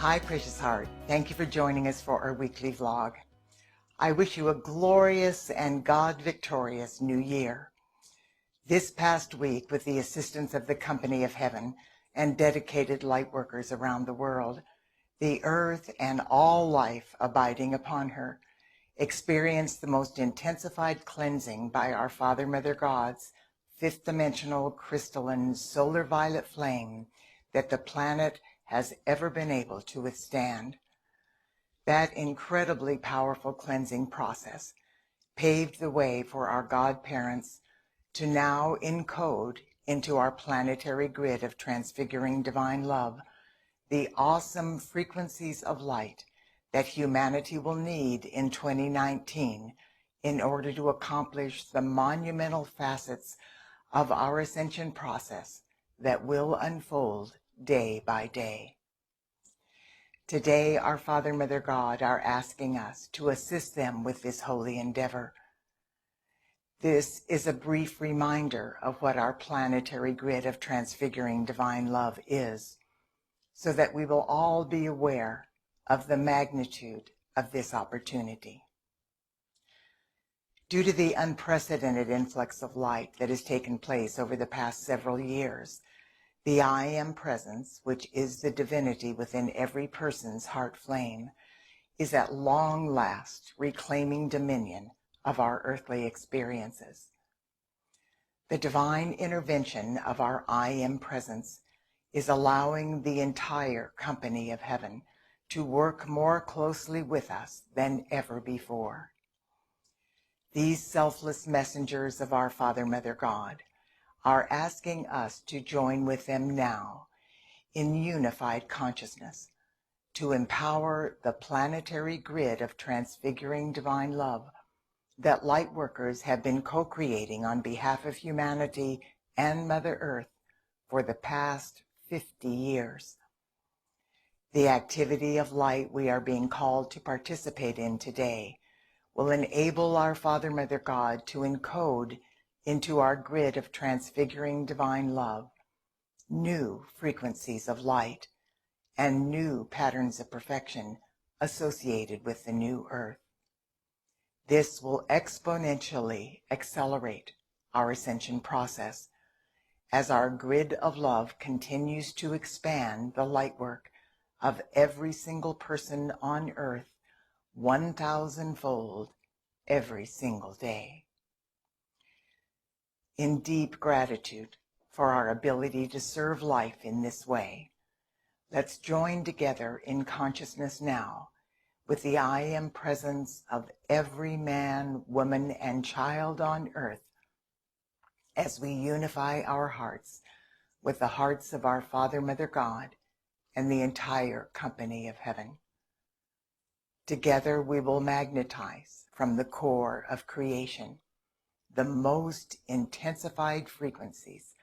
Hi, precious heart. Thank you for joining us for our weekly vlog. I wish you a glorious and God-victorious New Year. This past week, with the assistance of the Company of Heaven and dedicated light workers around the world, the earth and all life abiding upon her experienced the most intensified cleansing by our Father, Mother God's fifth dimensional crystalline solar violet flame that the planet has ever been able to withstand. That incredibly powerful cleansing process paved the way for our godparents to now encode into our planetary grid of transfiguring divine love the awesome frequencies of light that humanity will need in 2019 in order to accomplish the monumental facets of our ascension process that will unfold day by day. Today, our Father, Mother God are asking us to assist them with this holy endeavor. This is a brief reminder of what our planetary grid of transfiguring divine love is, so that we will all be aware of the magnitude of this opportunity. Due to the unprecedented influx of light that has taken place over the past several years, the I Am Presence, which is the divinity within every person's heart flame, is at long last reclaiming dominion of our earthly experiences. The divine intervention of our I Am Presence is allowing the entire company of heaven to work more closely with us than ever before. These selfless messengers of our Father, Mother God are asking us to join with them now in unified consciousness to empower the planetary grid of transfiguring divine love that light workers have been co-creating on behalf of humanity and Mother Earth for the past 50 years. The activity of light we are being called to participate in today will enable our Father, Mother God to encode into our grid of transfiguring divine love new frequencies of light and new patterns of perfection associated with the new earth. This will exponentially accelerate our ascension process as our grid of love continues to expand the light work of every single person on earth 1,000-fold every single day. In deep gratitude for our ability to serve life in this way, let's join together in consciousness now with the I Am Presence of every man, woman, and child on earth as we unify our hearts with the hearts of our Father, Mother God, and the entire company of heaven. Together we will magnetize from the core of creation the most intensified frequencies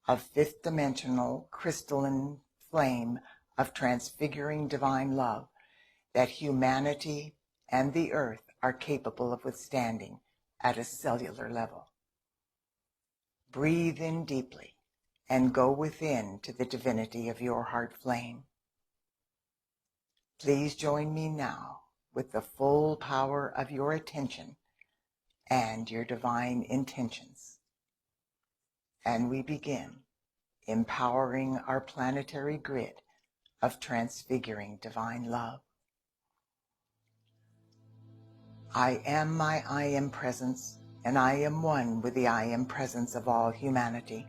of fifth dimensional crystalline flame of transfiguring divine love that humanity and the earth are capable of withstanding at a cellular level. Breathe in deeply and go within to the divinity of your heart flame. Please join me now with the full power of your attention and your divine intentions. And we begin empowering our planetary grid of transfiguring divine love. I am my I Am Presence, and I am one with the I Am Presence of all humanity.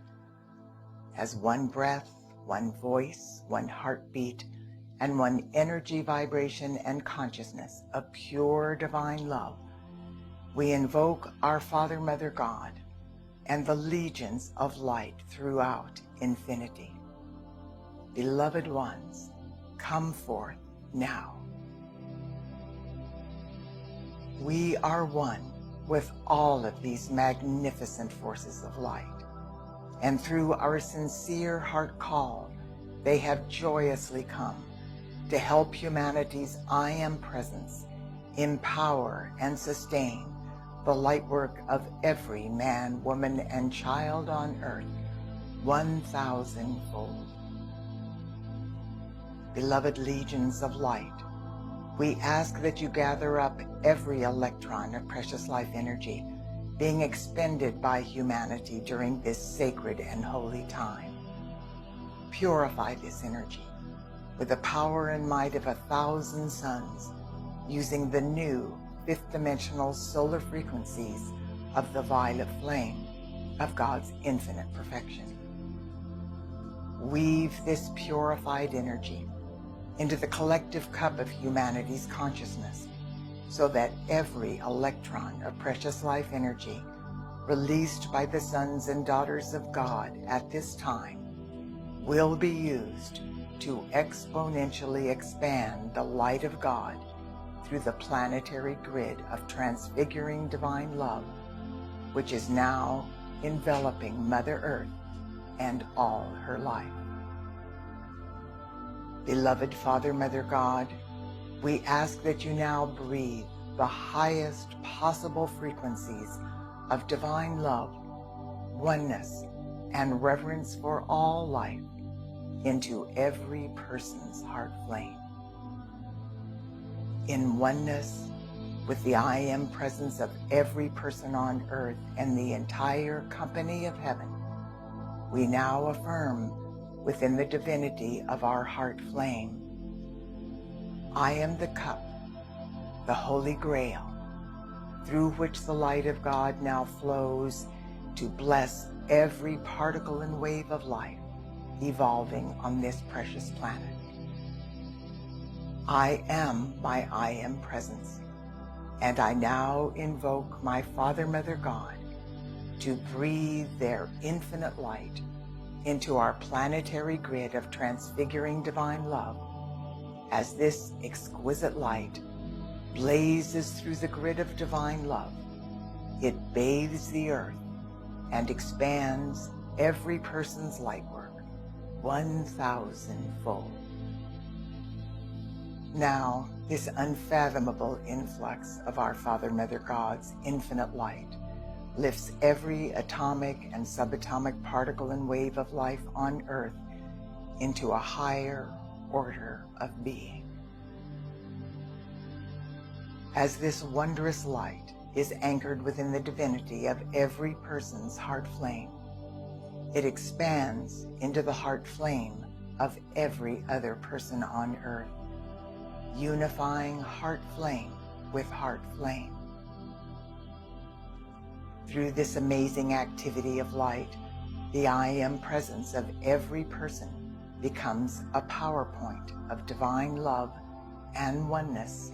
As one breath, one voice, one heartbeat, and one energy, vibration, and consciousness of pure divine love, we invoke our Father, Mother God, and the legions of light throughout infinity. Beloved ones, come forth now. We are one with all of these magnificent forces of light, and through our sincere heart call, they have joyously come to help humanity's I Am Presence empower and sustain the light work of every man, woman, and child on earth 1,000-fold. Beloved legions of light, we ask that you gather up every electron of precious life energy being expended by humanity during this sacred and holy time. Purify this energy with the power and might of 1,000 suns, using the new fifth dimensional solar frequencies of the violet flame of God's infinite perfection. Weave this purified energy into the collective cup of humanity's consciousness, so that every electron of precious life energy released by the sons and daughters of God at this time will be used to exponentially expand the light of God through the planetary grid of transfiguring divine love, which is now enveloping Mother Earth and all her life. Beloved Father, Mother God, we ask that you now breathe the highest possible frequencies of divine love, oneness, and reverence for all life into every person's heart flame. In oneness with the I Am presence of every person on earth and the entire company of heaven, we now affirm within the divinity of our heart flame, I am the cup, the Holy Grail, through which the light of God now flows to bless every particle and wave of life evolving on this precious planet. I am my I Am presence, and I now invoke my Father, Mother God to breathe their infinite light into our planetary grid of transfiguring divine love. As this exquisite light blazes through the grid of divine love, it bathes the earth and expands every person's light work 1,000-fold. Now, this unfathomable influx of our Father, Mother God's infinite light lifts every atomic and subatomic particle and wave of life on earth into a higher order of being. As this wondrous light is anchored within the divinity of every person's heart flame, it expands into the heart flame of every other person on earth, unifying heart flame with heart flame. Through this amazing activity of light, the I Am presence of every person becomes a power point of divine love and oneness,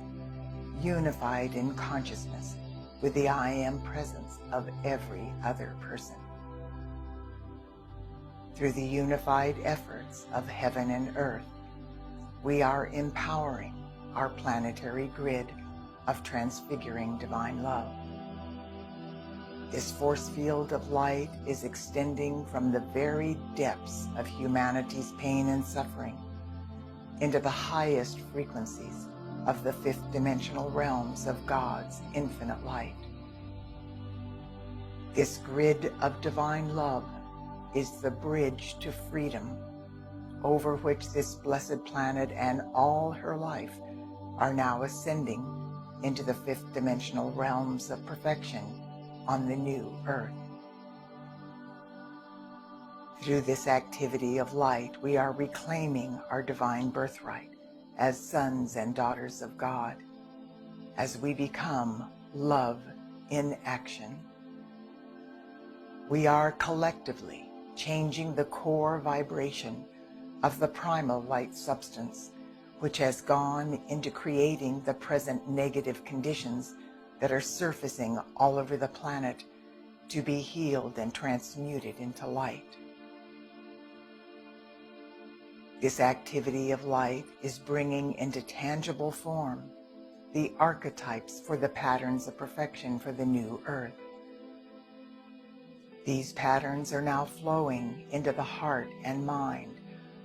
unified in consciousness with the I Am presence of every other person. Through the unified efforts of heaven and earth, we are empowering our planetary grid of transfiguring divine love. This force field of light is extending from the very depths of humanity's pain and suffering into the highest frequencies of the fifth dimensional realms of God's infinite light. This grid of divine love is the bridge to freedom, over which this blessed planet and all her life are now ascending into the fifth dimensional realms of perfection on the new earth. Through this activity of light, we are reclaiming our divine birthright as sons and daughters of God, as we become love in action. We are collectively changing the core vibration of the primal light substance, which has gone into creating the present negative conditions that are surfacing all over the planet, to be healed and transmuted into light. This activity of light is bringing into tangible form the archetypes for the patterns of perfection for the new earth. These patterns are now flowing into the heart and mind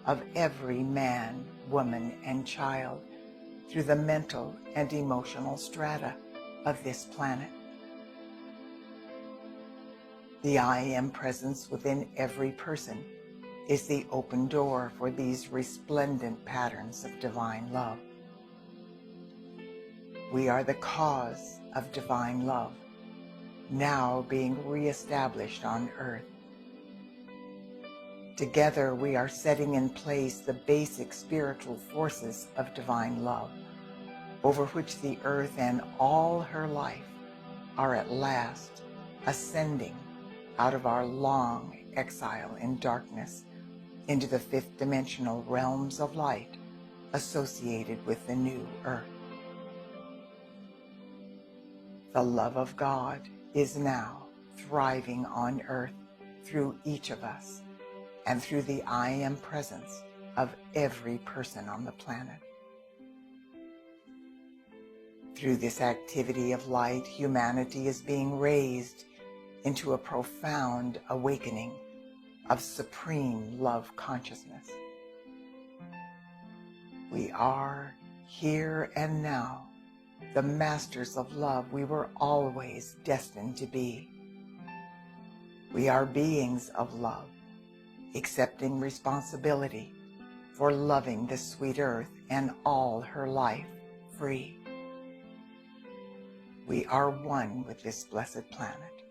of every man, woman, and child through the mental and emotional strata of this planet. The I Am presence within every person is the open door for these resplendent patterns of divine love. We are the cause of divine love, now being reestablished on earth. Together we are setting in place the basic spiritual forces of divine love, over which the earth and all her life are at last ascending out of our long exile in darkness into the fifth dimensional realms of light associated with the new earth. The love of God is now thriving on earth through each of us and through the I Am presence of every person on the planet. Through this activity of light, humanity is being raised into a profound awakening of supreme love consciousness. We are here and now the masters of love we were always destined to be. We are beings of love, accepting responsibility for loving the sweet earth and all her life free. We are one with this blessed planet,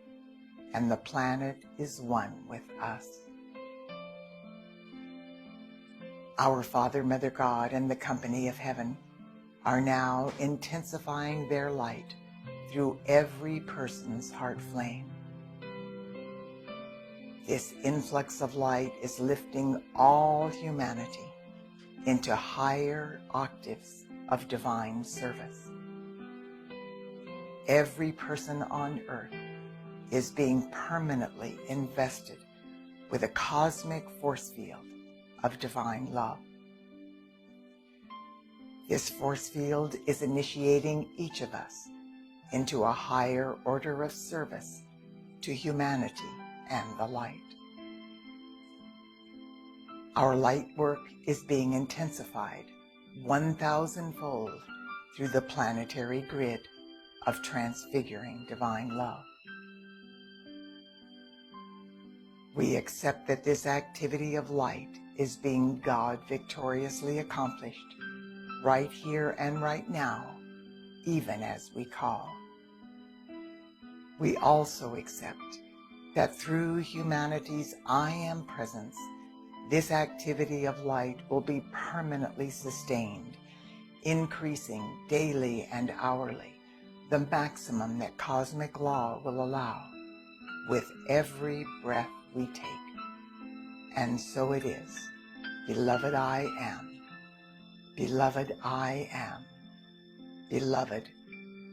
and the planet is one with us. Our Father, Mother God, and the company of heaven are now intensifying their light through every person's heart flame. This influx of light is lifting all humanity into higher octaves of divine service. Every person on earth is being permanently invested with a cosmic force field of divine love. This force field is initiating each of us into a higher order of service to humanity and the light. Our light work is being intensified 1,000-fold through the planetary grid of transfiguring divine love. We accept that this activity of light is being God victoriously accomplished right here and right now, even as we call. We also accept that through humanity's I Am presence, this activity of light will be permanently sustained, increasing daily and hourly, the maximum that cosmic law will allow, with every breath we take. And so it is. Beloved, I am. Beloved, I am. Beloved,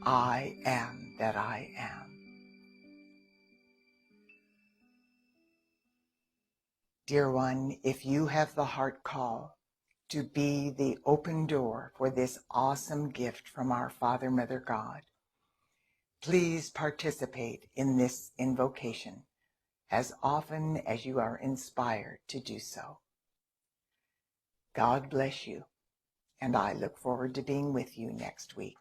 I am that I am. Dear one, if you have the heart call to be the open door for this awesome gift from our Father, Mother God, please participate in this invocation as often as you are inspired to do so. God bless you, and I look forward to being with you next week.